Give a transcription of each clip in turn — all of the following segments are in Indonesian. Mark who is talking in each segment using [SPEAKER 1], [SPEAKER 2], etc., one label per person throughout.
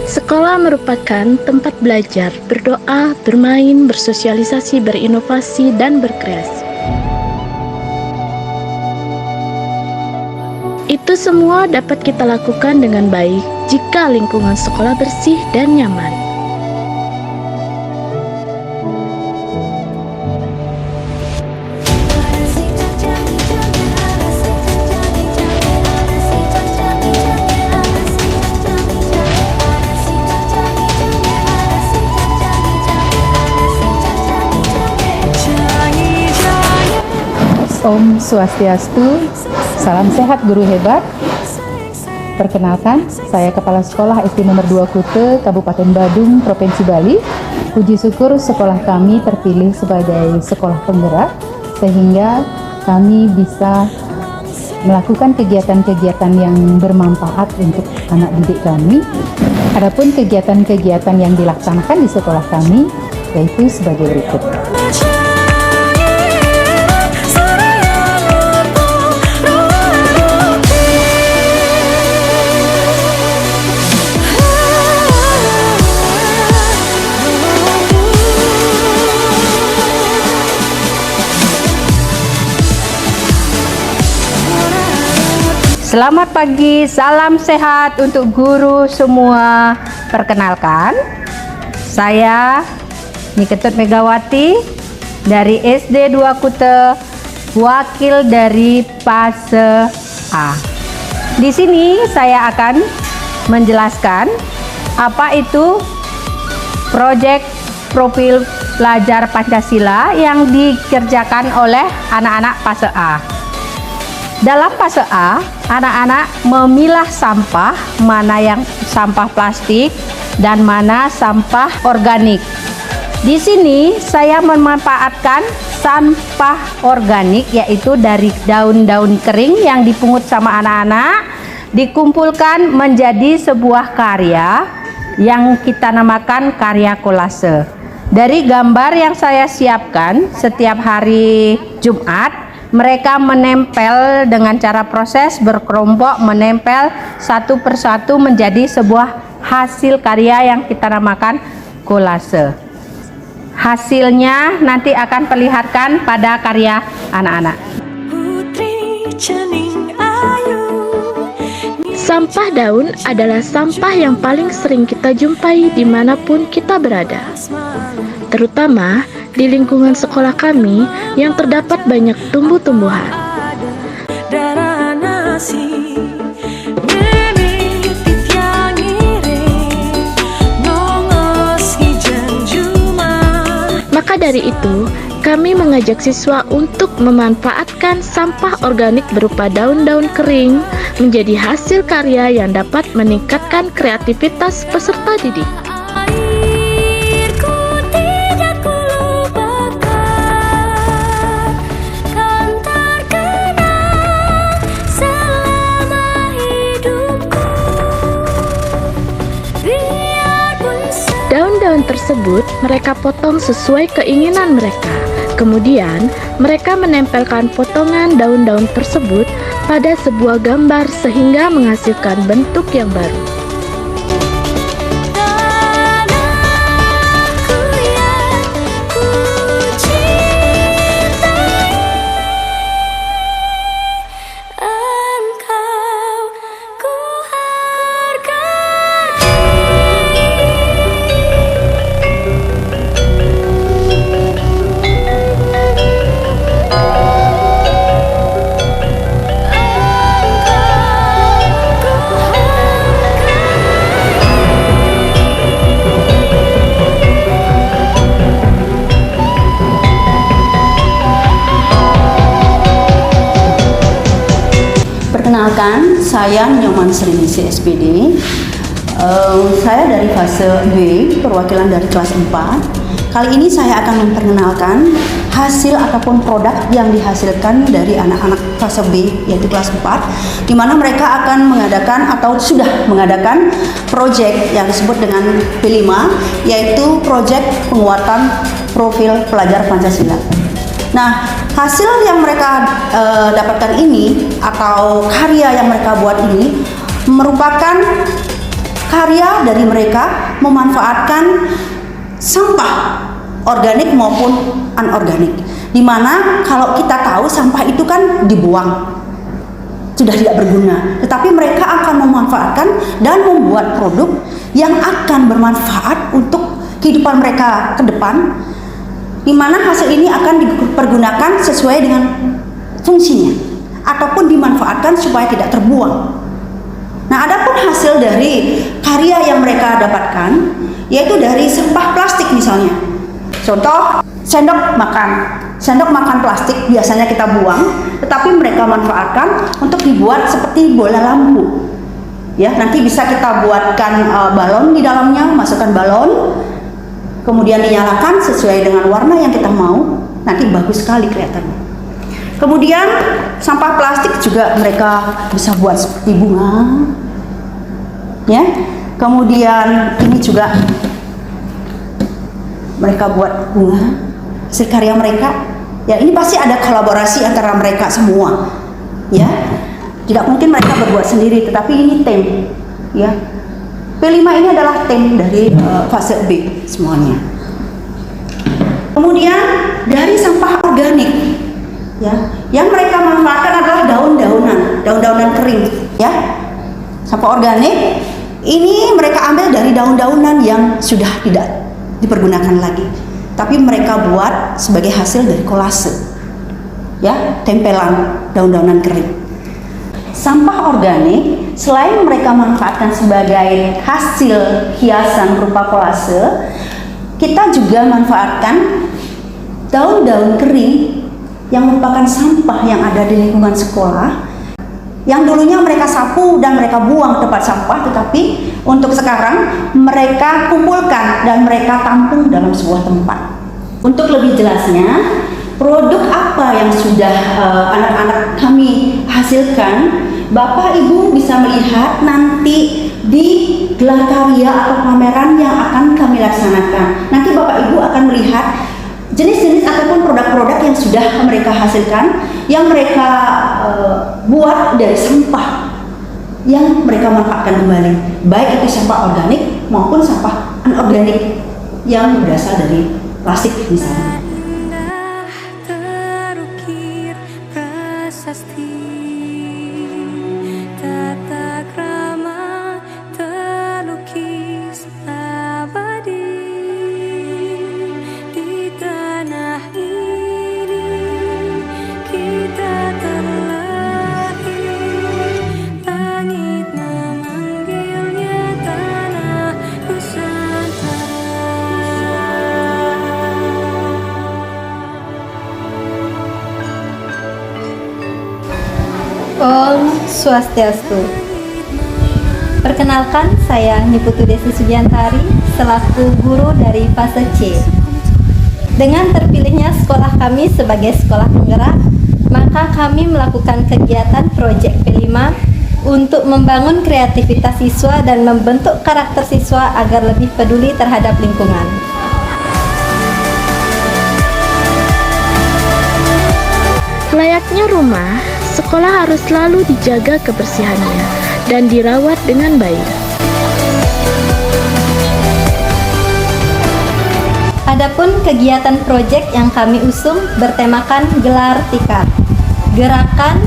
[SPEAKER 1] Sekolah merupakan tempat belajar, berdoa, bermain, bersosialisasi, berinovasi, dan berkreasi. Itu semua dapat kita lakukan dengan baik jika lingkungan sekolah bersih dan nyaman.
[SPEAKER 2] Om Swastiastu, salam sehat guru hebat. Perkenalkan, saya Kepala Sekolah SD nomor 2 Kute, Kabupaten Badung, Provinsi Bali. Puji syukur sekolah kami terpilih sebagai sekolah penggerak, sehingga kami bisa melakukan kegiatan-kegiatan yang bermanfaat untuk anak didik kami. Adapun kegiatan-kegiatan yang dilaksanakan di sekolah kami, yaitu sebagai berikut.
[SPEAKER 3] Selamat pagi, salam sehat untuk guru semua. Perkenalkan, saya Niketut Megawati dari SD 2 Kute, wakil dari fase A. Di sini saya akan menjelaskan apa itu proyek profil pelajar Pancasila yang dikerjakan oleh anak-anak fase A. Dalam fase A, anak-anak memilah sampah, mana yang sampah plastik dan mana sampah organik. Di sini saya memanfaatkan sampah organik, yaitu dari daun-daun kering yang dipungut sama anak-anak, dikumpulkan menjadi sebuah karya yang kita namakan karya kolase. Dari gambar yang saya siapkan setiap hari Jumat, mereka menempel dengan cara proses berkelompok, menempel satu persatu menjadi sebuah hasil karya yang kita namakan kolase. Hasilnya nanti akan perlihatkan pada karya anak-anak.
[SPEAKER 1] Sampah daun adalah sampah yang paling sering kita jumpai dimanapun kita berada, terutama di lingkungan sekolah kami yang terdapat banyak tumbuh-tumbuhan. Maka dari itu, kami mengajak siswa untuk memanfaatkan sampah organik berupa daun-daun kering menjadi hasil karya yang dapat meningkatkan kreativitas peserta didik. Daun-daun tersebut mereka potong sesuai keinginan mereka. Kemudian, mereka menempelkan potongan daun-daun tersebut pada sebuah gambar sehingga menghasilkan bentuk yang baru.
[SPEAKER 4] Perkenalkan, saya Nyoman Srinisi SPD. Saya dari fase B, perwakilan dari kelas 4. Kali ini saya akan memperkenalkan hasil ataupun produk yang dihasilkan dari anak-anak fase B, yaitu kelas 4, di mana mereka akan mengadakan atau sudah mengadakan proyek yang disebut dengan P5, yaitu proyek penguatan profil pelajar Pancasila. Nah, hasil yang mereka dapatkan ini atau karya yang mereka buat ini merupakan karya dari mereka memanfaatkan sampah organik maupun anorganik. Dimana kalau kita tahu sampah itu kan dibuang, sudah tidak berguna, tetapi mereka akan memanfaatkan dan membuat produk yang akan bermanfaat untuk kehidupan mereka ke depan, di mana hasil ini akan dipergunakan sesuai dengan fungsinya ataupun dimanfaatkan supaya tidak terbuang. Nah, adapun hasil dari karya yang mereka dapatkan yaitu dari sampah plastik misalnya. Contoh, sendok makan plastik biasanya kita buang, tetapi mereka manfaatkan untuk dibuat seperti bola lampu. Ya, nanti bisa kita buatkan balon di dalamnya, masukkan balon, kemudian dinyalakan sesuai dengan warna yang kita mau, nanti bagus sekali kelihatannya. Kemudian sampah plastik juga mereka bisa buat seperti bunga, ya. Kemudian ini juga mereka buat bunga, hasil karya mereka. Ya, ini pasti ada kolaborasi antara mereka semua, ya. Tidak mungkin mereka berbuat sendiri, tetapi ini tim, ya. P5 ini adalah tim dari fase B semuanya. Kemudian dari sampah organik, ya, yang mereka manfaatkan adalah daun-daunan kering, ya. Sampah organik ini mereka ambil dari daun-daunan yang sudah tidak dipergunakan lagi, tapi mereka buat sebagai hasil dari kolase, ya, tempelan daun-daunan kering. Sampah organik selain mereka manfaatkan sebagai hasil hiasan berupa kolase, kita juga manfaatkan daun-daun kering yang merupakan sampah yang ada di lingkungan sekolah, yang dulunya mereka sapu dan mereka buang ke tempat sampah, tetapi untuk sekarang mereka kumpulkan dan mereka tampung dalam sebuah tempat. Untuk lebih jelasnya, produk apa yang sudah anak-anak kami hasilkan, Bapak Ibu bisa melihat nanti di gelar karya atau pameran yang akan kami laksanakan. Nanti Bapak Ibu akan melihat jenis-jenis ataupun produk-produk yang sudah mereka hasilkan, yang mereka buat dari sampah yang mereka manfaatkan kembali, baik itu sampah organik maupun sampah anorganik yang berasal dari plastik misalnya.
[SPEAKER 5] Terukir prasasti, tata krama terlukis abadi di tanah ini. Kita terlahir, langit memanggilnya tanah Nusantara.
[SPEAKER 6] Om Swastiastu. Perkenalkan, saya Niputu Desi Sugiantari selaku guru dari fase C. Dengan terpilihnya sekolah kami sebagai sekolah penggerak, maka kami melakukan kegiatan Proyek P5 untuk membangun kreativitas siswa dan membentuk karakter siswa agar lebih peduli terhadap lingkungan.
[SPEAKER 1] Layaknya rumah, sekolah harus selalu dijaga kebersihannya dan dirawat dengan baik.
[SPEAKER 6] Adapun kegiatan proyek yang kami usung bertemakan gelar tikar, gerakan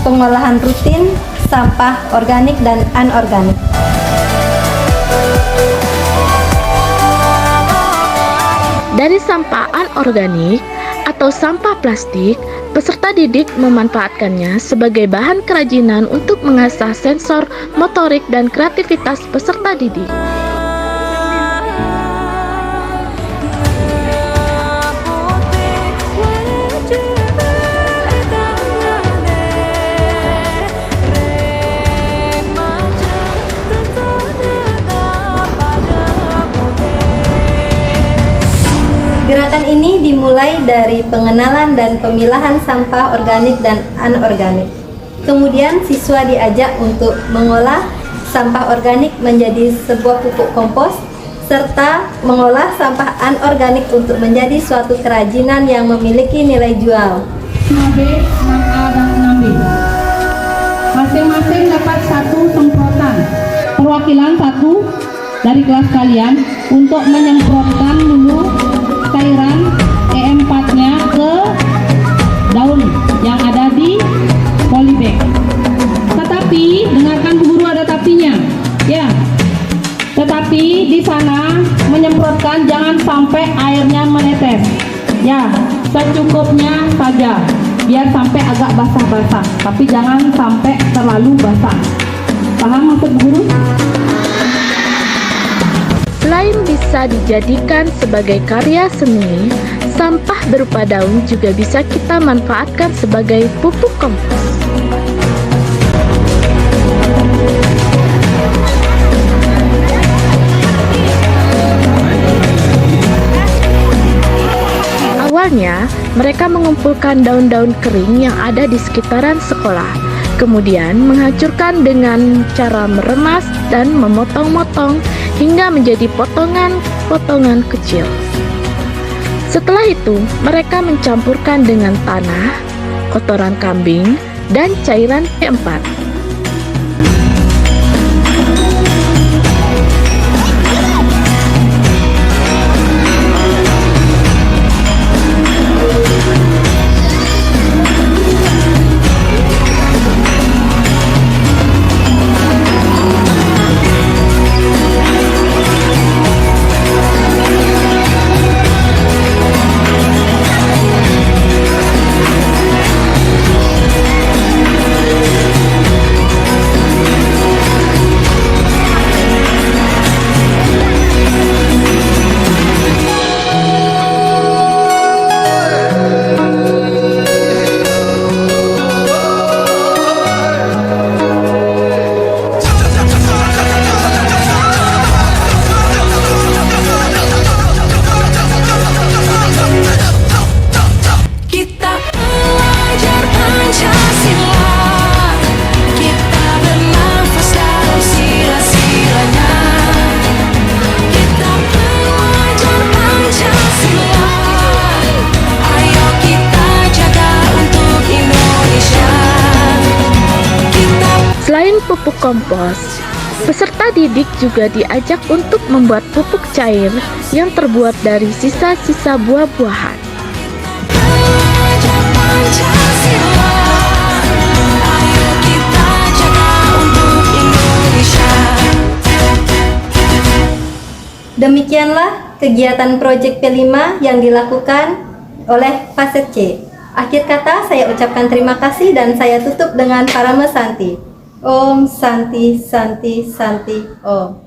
[SPEAKER 6] pengolahan rutin sampah organik dan anorganik.
[SPEAKER 1] Dari sampah anorganik atau sampah plastik, peserta didik memanfaatkannya sebagai bahan kerajinan untuk mengasah sensor, motorik, dan kreativitas peserta didik.
[SPEAKER 6] Gerakan ini dimulai dari pengenalan dan pemilahan sampah organik dan anorganik. Kemudian siswa diajak untuk mengolah sampah organik menjadi sebuah pupuk kompos, serta mengolah sampah anorganik untuk menjadi suatu kerajinan yang memiliki nilai jual.
[SPEAKER 2] 5B, 6A, dan 6B. Masing-masing dapat satu semprotan. Perwakilan
[SPEAKER 3] perwakilan satu dari kelas kalian untuk menyemprotkan dulu cairan E4-nya ke daun yang ada di polybag. Tetapi dengarkan Bu Guru, ada tapinya. Ya. Tetapi di sana menyemprotkan jangan sampai airnya menetes. Ya, secukupnya saja. Biar sampai agak basah-basah, tapi jangan sampai terlalu basah. Paham maksud Bu Guru?
[SPEAKER 1] Selain bisa dijadikan sebagai karya seni, sampah berupa daun juga bisa kita manfaatkan sebagai pupuk kompos. Awalnya, mereka mengumpulkan daun-daun kering yang ada di sekitaran sekolah, kemudian menghancurkan dengan cara meremas dan memotong-motong hingga menjadi potongan-potongan kecil. Setelah itu, mereka mencampurkan dengan tanah, kotoran kambing, dan cairan P4.
[SPEAKER 5] Kita belajar Pancasila, kita bernafas dalam sila-silanya. Kita belajar Pancasila, ayo kita jaga untuk Indonesia.
[SPEAKER 1] Selain pupuk kompos, peserta didik juga diajak untuk membuat pupuk cair yang terbuat dari sisa-sisa buah-buahan.
[SPEAKER 5] Belajar Pancasila, ayo kita jaga untuk Indonesia.
[SPEAKER 6] Demikianlah kegiatan proyek P5 yang dilakukan oleh fase C. Akhir kata saya ucapkan terima kasih dan saya tutup dengan Parama Santi. Om Santi Santi Santi Om.